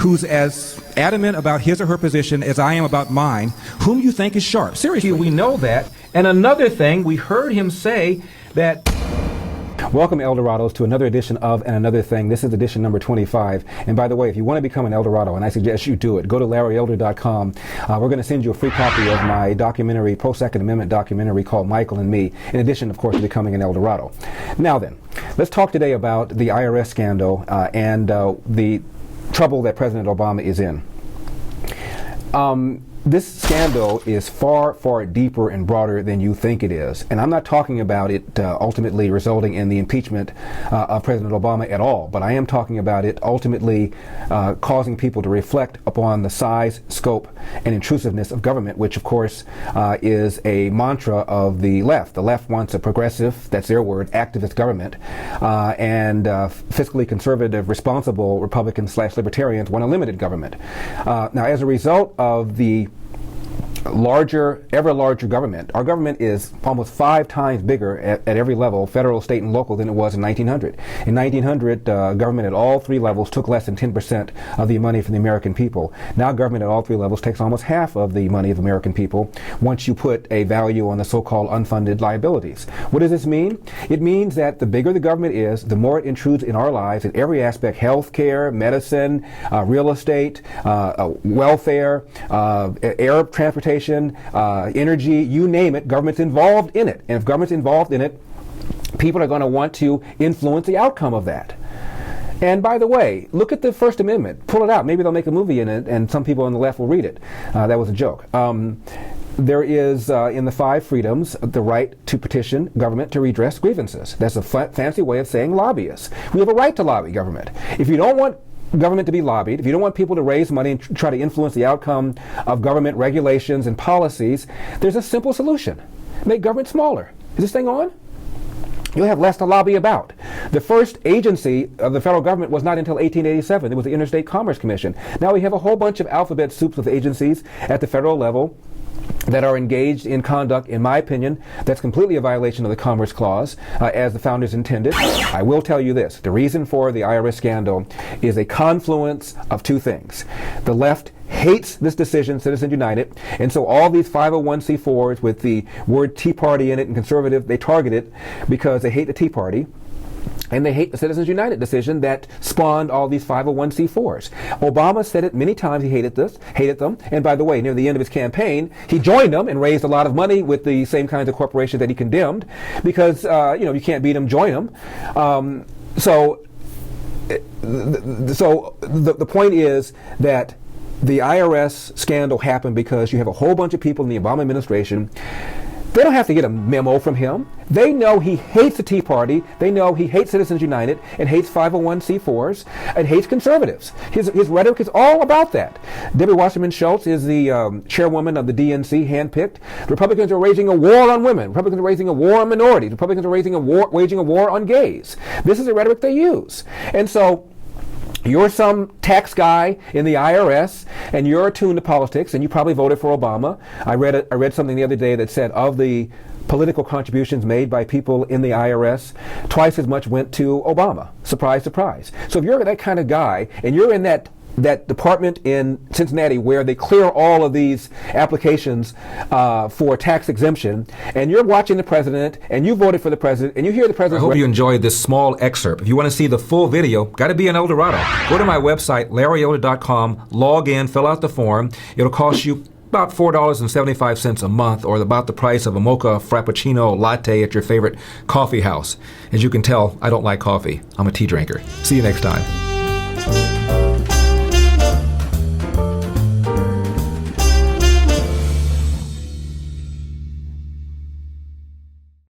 who's as adamant about his or her position as I am about mine, whom you think is sharp. Seriously, we know that. And another thing, we heard him say that... Welcome, Eldorados, to another edition of And Another Thing. This is edition number 25. And by the way, if you want to become an Eldorado, and I suggest you do it, go to LarryElder.com. We're going to send you a free copy of my documentary, pro-Second Amendment documentary called Michael and Me, in addition, of course, to becoming an Eldorado. Now then, let's talk today about the IRS scandal and the trouble that President Obama is in. This scandal is far, far deeper and broader than you think it is. And I'm not talking about it ultimately resulting in the impeachment of President Obama at all, but I am talking about it ultimately causing people to reflect upon the size, scope, and intrusiveness of government, which of course is a mantra of the left. The left wants a progressive, that's their word, activist government, and fiscally conservative, responsible Republicans/libertarians want a limited government. Now, as a result of the ever larger government. Our government is almost 5 times bigger at every level, federal, state, and local, than it was in 1900. In 1900, government at all 3 levels took less than 10% of the money from the American people. Now government at all 3 levels takes almost half of the money of American people once you put a value on the so-called unfunded liabilities. What does this mean? It means that the bigger the government is, the more it intrudes in our lives in every aspect: health care, medicine, real estate, welfare, air transportation, energy, you name it, government's involved in it. And if government's involved in it, people are going to want to influence the outcome of that. And by the way, look at the First Amendment. Pull it out. Maybe they'll make a movie in it, and some people on the left will read it. That was a joke. There is, in the 5 freedoms, the right to petition government to redress grievances. That's a fancy way of saying lobbyists. We have a right to lobby government. If you don't want government to be lobbied, if you don't want people to raise money and try to influence the outcome of government regulations and policies, there's a simple solution. Make government smaller. Is this thing on? You'll have less to lobby about. The first agency of the federal government was not until 1887. It was the Interstate Commerce Commission. Now we have a whole bunch of alphabet soups of agencies at the federal level that are engaged in conduct, in my opinion, that's completely a violation of the Commerce Clause, as the founders intended. I will tell you this: the reason for the IRS scandal is a confluence of 2 things. The left hates this decision, Citizens United, and so all these 501c4s with the word Tea Party in it and conservative, they target it because they hate the Tea Party. And they hate the Citizens United decision that spawned all these 501c4s. Obama said it many times, he hated them. And by the way, near the end of his campaign, he joined them and raised a lot of money with the same kinds of corporations that he condemned because, you can't beat them, join them. So the point is that the IRS scandal happened because you have a whole bunch of people in the Obama administration. They don't have to get a memo from him. They know he hates the Tea Party. They know he hates Citizens United and hates 501c4s and hates conservatives. His rhetoric is all about that. Debbie Wasserman Schultz is the chairwoman of the DNC, handpicked. The Republicans are waging a war on women. Republicans are waging a war on minorities. Republicans are waging a war on gays. This is the rhetoric they use. And so you're some tax guy in the IRS, and you're attuned to politics, and you probably voted for Obama. I read something the other day that said of the political contributions made by people in the IRS, twice as much went to Obama. Surprise, surprise. So if you're that kind of guy, and you're in that department in Cincinnati where they clear all of these applications for tax exemption, and you're watching the president, and you voted for the president, and you hear the president. I hope you enjoyed this small excerpt. If you want to see the full video, got to be an Eldorado. Go to my website, LarryElder.com, log in, fill out the form. It'll cost you about $4.75 a month, or about the price of a mocha frappuccino latte at your favorite coffee house. As you can tell, I don't like coffee. I'm a tea drinker. See you next time.